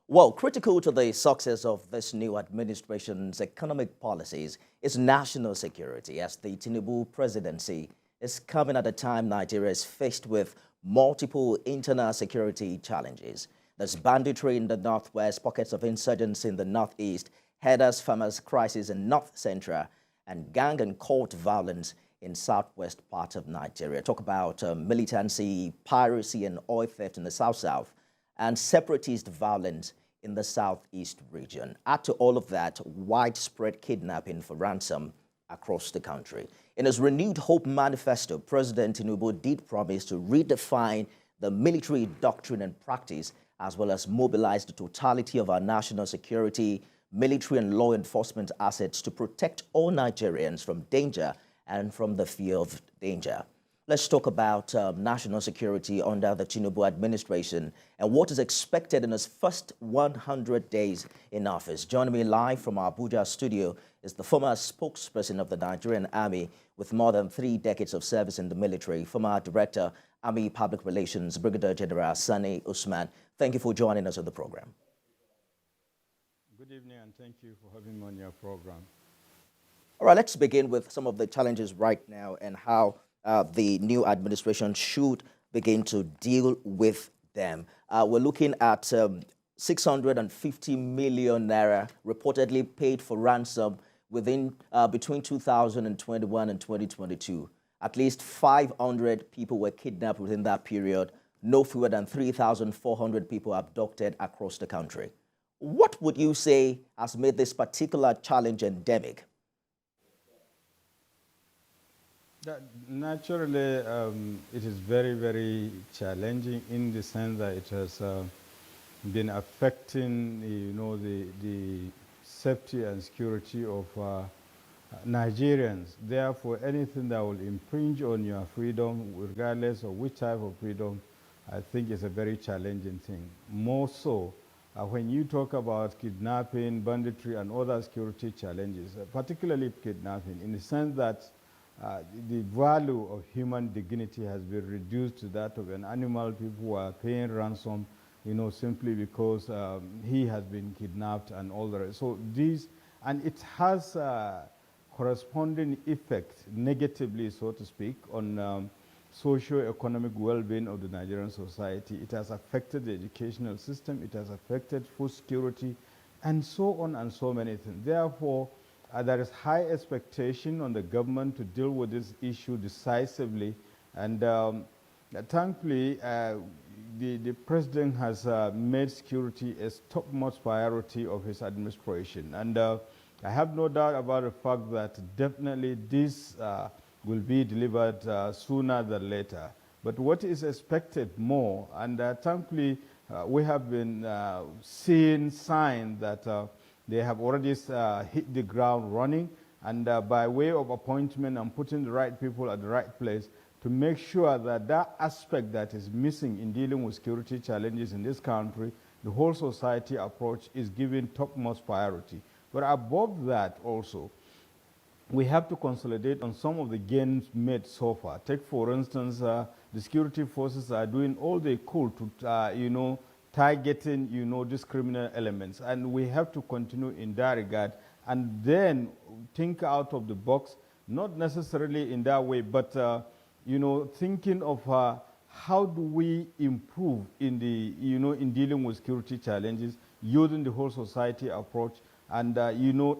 Well, critical to the success of this new administration's economic policies is national security, as the Tinubu presidency is coming at a time Nigeria is faced with multiple internal security challenges. There's banditry in the northwest, pockets of insurgency in the northeast, herders farmers crisis in north central, and gang and cult violence in southwest part of Nigeria. Talk about militancy, piracy, and oil theft in the south-south, and separatist violence in the southeast region. Add to all of that, widespread kidnapping for ransom across the country. In his Renewed Hope Manifesto, President Tinubu did promise to redefine the military doctrine and practice, as well as mobilize the totality of our national security, military and law enforcement assets to protect all Nigerians from danger and from the fear of danger. Let's talk about national security under the Tinubu administration and what is expected in his first 100 days in office. Joining me live from our Abuja studio is the former spokesperson of the Nigerian Army with more than 3 decades of service in the military, former Director, Army Public Relations, Brigadier General Sani Usman. Thank you for joining us on the program. Good evening, and thank you for having me on your program. All right, let's begin with some of the challenges right now and how the new administration should begin to deal with them. We're looking at 650 million naira reportedly paid for ransom between 2021 and 2022. At least 500 people were kidnapped within that period. No fewer than 3,400 people abducted across the country. What would you say has made this particular challenge endemic? Naturally, it is very, very challenging in the sense that it has been affecting, the safety and security of Nigerians. Therefore, anything that will impinge on your freedom, regardless of which type of freedom, I think is a very challenging thing. More so, when you talk about kidnapping, banditry, and other security challenges, particularly kidnapping, in the sense that the value of human dignity has been reduced to that of an animal. People are paying ransom, simply because he has been kidnapped and all the rest. So and it has corresponding effect, negatively, so to speak, on socio-economic well-being of the Nigerian society. It has affected the educational system, it has affected food security, and so on and so many things. Therefore, there is high expectation on the government to deal with this issue decisively, and thankfully, the president has made security a topmost priority of his administration. And I have no doubt about the fact that definitely this will be delivered sooner than later. But what is expected more, and thankfully, we have been seeing signs that they have already hit the ground running, and by way of appointment and putting the right people at the right place to make sure that that aspect that is missing in dealing with security challenges in this country, the whole society approach is given topmost priority. But above that also, we have to consolidate on some of the gains made so far. Take, for instance, the security forces are doing all they could to, targeting, these criminal elements. And we have to continue in that regard and then think out of the box, not necessarily in that way, but, thinking of how do we improve in in dealing with security challenges, using the whole society approach, and,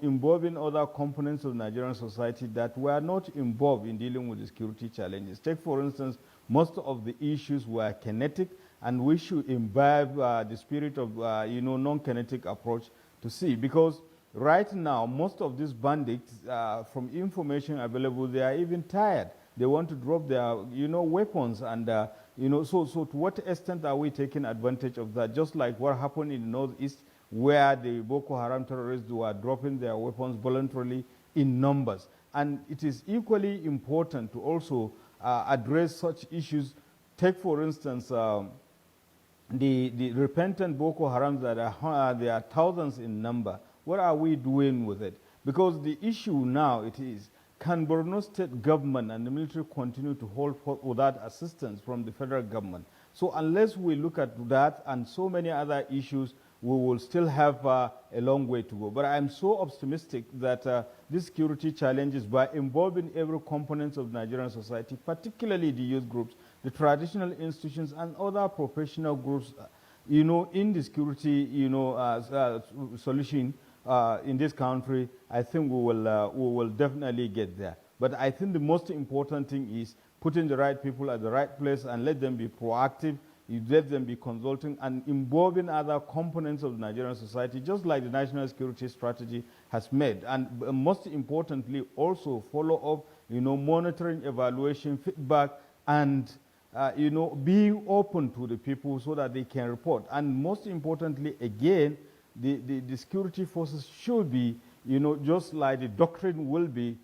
involving other components of Nigerian society that were not involved in dealing with the security challenges. Take, for instance, most of the issues were kinetic, and we should imbibe the spirit of, non-kinetic approach to see. Because right now, most of these bandits, from information available, they are even tired. They want to drop their, weapons. And, so to what extent are we taking advantage of that? Just like what happened in the Northeast, where the Boko Haram terrorists were dropping their weapons voluntarily in numbers. And it is equally important to also address such issues. Take, for instance, the repentant Boko Haram that there are thousands in number. What are we doing with it? Because the issue now is, can Borno state government and the military continue to hold forth without assistance from the federal government? So unless we look at that and so many other issues, we will still have a long way to go. But I'm so optimistic that these security challenges, by involving every component of Nigerian society, particularly the youth groups, the traditional institutions, and other professional groups, in the security, solution in this country, I think we will definitely get there. But I think the most important thing is putting the right people at the right place and let them be proactive. You let them be consulting and involving other components of the Nigerian society, just like the National Security Strategy has made. And most importantly, also follow up, monitoring, evaluation, feedback, and being open to the people so that they can report. And most importantly, again, the security forces should be, just like the doctrine will be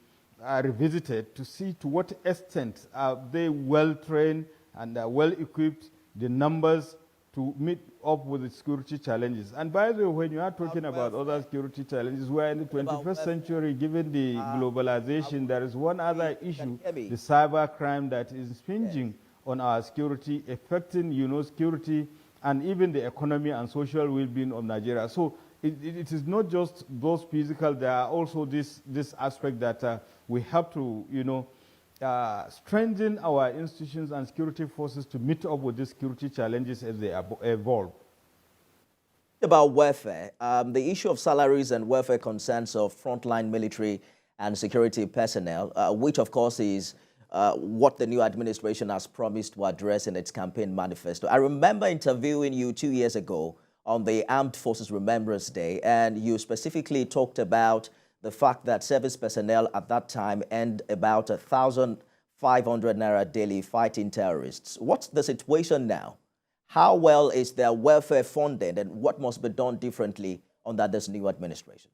revisited to see to what extent are they well trained and well equipped, the numbers to meet up with the security challenges. And by the way, when you are talking about other security challenges, we're in the 21st century, given the globalization, there is one other issue, the cyber crime that is impinging on our security, affecting, security and even the economy and social well-being of Nigeria. So it is not just those physical, there are also this aspect that we have to, strengthen our institutions and security forces to meet up with these security challenges as they evolve. About welfare, the issue of salaries and welfare concerns of frontline military and security personnel, which of course is what the new administration has promised to address in its campaign manifesto. I remember interviewing you 2 years ago on the Armed Forces Remembrance Day, and you specifically talked about the fact that service personnel at that time earned about 1,500 naira daily fighting terrorists. What's the situation now? How well is their welfare funded, and what must be done differently under this new administration?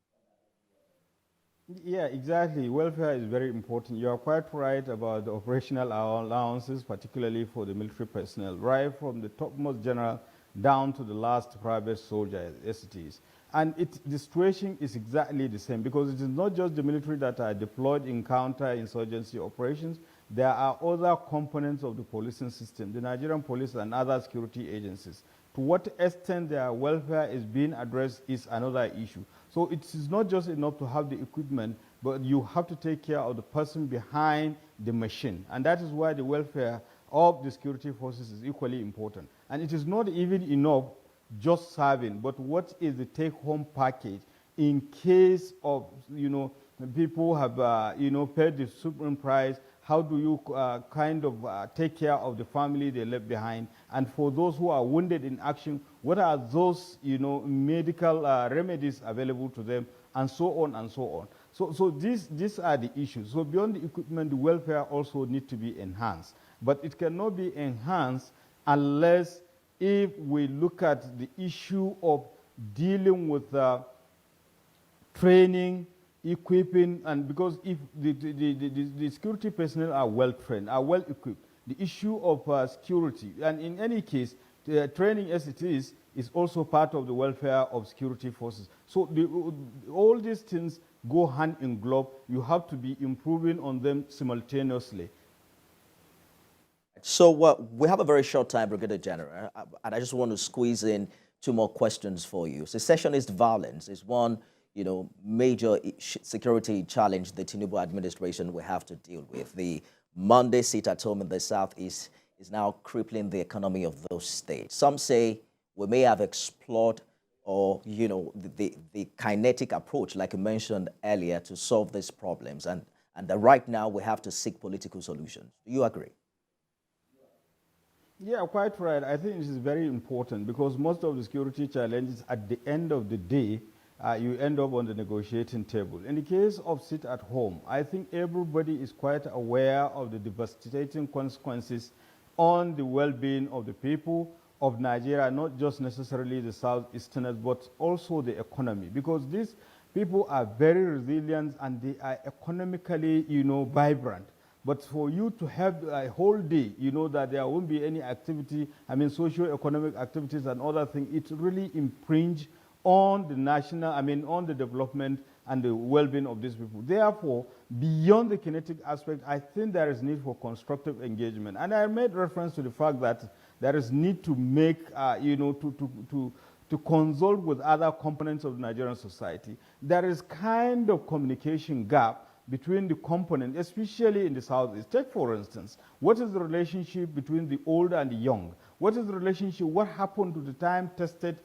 Yeah, exactly. Welfare is very important. You are quite right about the operational allowances, particularly for the military personnel, right from the topmost general down to the last private soldier, as it is. And the situation is exactly the same, because it is not just the military that are deployed in counter-insurgency operations. There are other components of the policing system, the Nigerian police and other security agencies. To what extent their welfare is being addressed is another issue. So it is not just enough to have the equipment, but you have to take care of the person behind the machine. And that is why the welfare of the security forces is equally important. And it is not even enough just serving, but what is the take-home package in case of, people have, paid the supreme price? How do you take care of the family they left behind? And for those who are wounded in action, what are those, medical remedies available to them, and so on and so on. So these are the issues. So beyond the equipment, the welfare also need to be enhanced. But it cannot be enhanced unless if we look at the issue of dealing with training, equipping, and because if the security personnel are well trained, are well equipped, the issue of security, and in any case, the training as it is also part of the welfare of security forces. So all these things go hand in glove. You have to be improving on them simultaneously. So we have a very short time, Brigadier General, and I just want to squeeze in 2 more questions for you. Secessionist violence is one, major security challenge the Tinubu administration will have to deal with. The Monday sit at home in the Southeast is now crippling the economy of those states. Some say we may have explored or, the kinetic approach, like you mentioned earlier, to solve these problems. And that right now we have to seek political solutions. Do you agree? Yeah, quite right. I think this is very important because most of the security challenges at the end of the day, you end up on the negotiating table. In the case of sit at home, I think everybody is quite aware of the devastating consequences on the well-being of the people of Nigeria, not just necessarily the Southeasterners, but also the economy, because these people are very resilient and they are economically, vibrant. But for you to have a whole day, that there won't be any activity, socio-economic activities and other things, it really impinges on the national, on the development and the well-being of these people. Therefore, beyond the kinetic aspect, I think there is need for constructive engagement. And I made reference to the fact that there is need to make, to consult with other components of the Nigerian society, there is kind of communication gap between the components, especially in the Southeast. Take, for instance, what is the relationship between the old and the young? What is the relationship, what happened to the time-tested,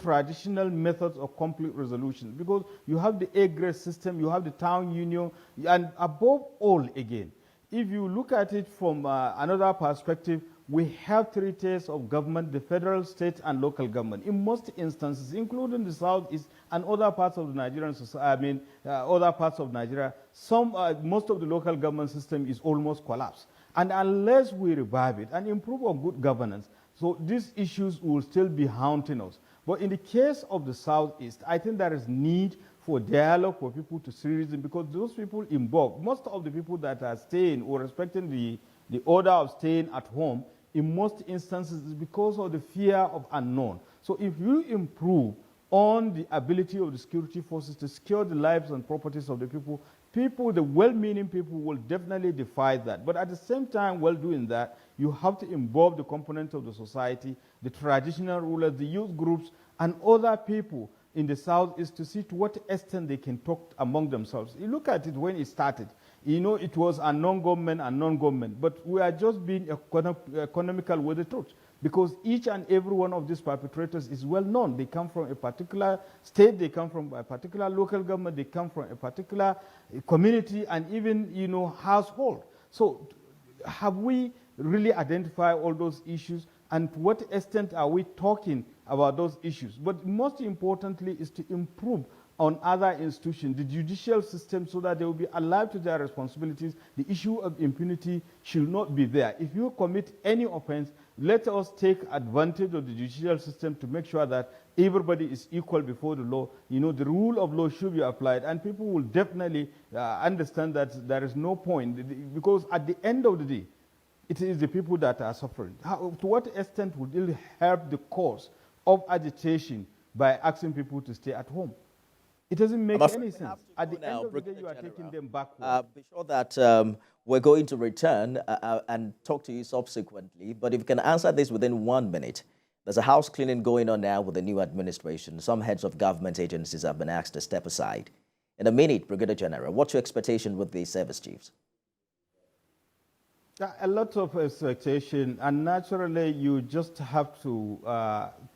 traditional methods of conflict resolution? Because you have the A-grade system, you have the town union, and above all, again, if you look at it from another perspective, we have three tiers of government: the federal, state, and local government. In most instances, including the Southeast and other parts of the Nigerian society, other parts of Nigeria, most of the local government system is almost collapsed. And unless we revive it and improve on good governance, so these issues will still be haunting us. But in the case of the Southeast, I think there is need for dialogue for people to see reason, because those people involved, most of the people that are staying or respecting the order of staying at home, in most instances is because of the fear of unknown. So if you improve on the ability of the security forces to secure the lives and properties of the people, the well-meaning people will definitely defy that. But at the same time, while doing that, you have to involve the components of the society, the traditional rulers, the youth groups, and other people in the Southeast to see to what extent they can talk among themselves. You look at it when it started. It was a non-government and non-government, but we are just being economical with the truth, because each and every one of these perpetrators is well known. They come from a particular state, they come from a particular local government, they come from a particular community, and even, household. So have we really identified all those issues, and to what extent are we talking about those issues? But most importantly is to improve on other institutions, the judicial system, so that they will be alive to their responsibilities. The issue of impunity should not be there. If you commit any offense, let us take advantage of the judicial system to make sure that everybody is equal before the law. The rule of law should be applied, and people will definitely understand that there is no point, because at the end of the day, it is the people that are suffering. To what extent would it help the cause of agitation by asking people to stay at home? It doesn't make any sense. At the end of the day, you are taking them backward. Be sure that we're going to return and talk to you subsequently. But if you can answer this within 1 minute. There's a house cleaning going on now with the new administration. Some heads of government agencies have been asked to step aside. In a minute, Brigadier General, what's your expectation with the service chiefs? A lot of expectation, and naturally you just have to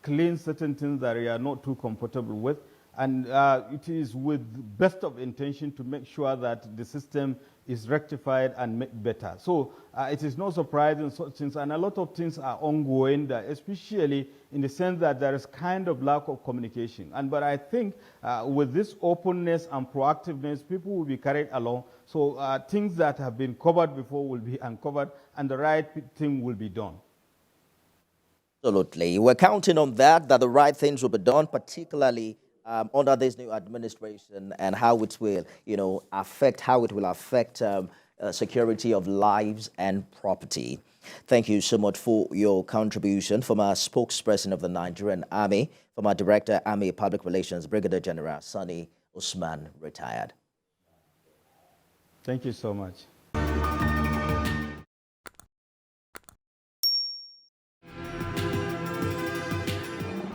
clean certain things that you are not too comfortable with. And it is with best of intention to make sure that the system is rectified and made better. So it is no surprising such things, and a lot of things are ongoing, especially in the sense that there is kind of lack of communication. But I think with this openness and proactiveness, people will be carried along. So things that have been covered before will be uncovered, and the right thing will be done. Absolutely. We're counting on that the right things will be done, particularly under this new administration, and how it will, affect security of lives and property. Thank you so much for your contribution. From our spokesperson of the Nigerian Army, from our Director, Army Public Relations, Brigadier General Sani Usman, retired. Thank you so much.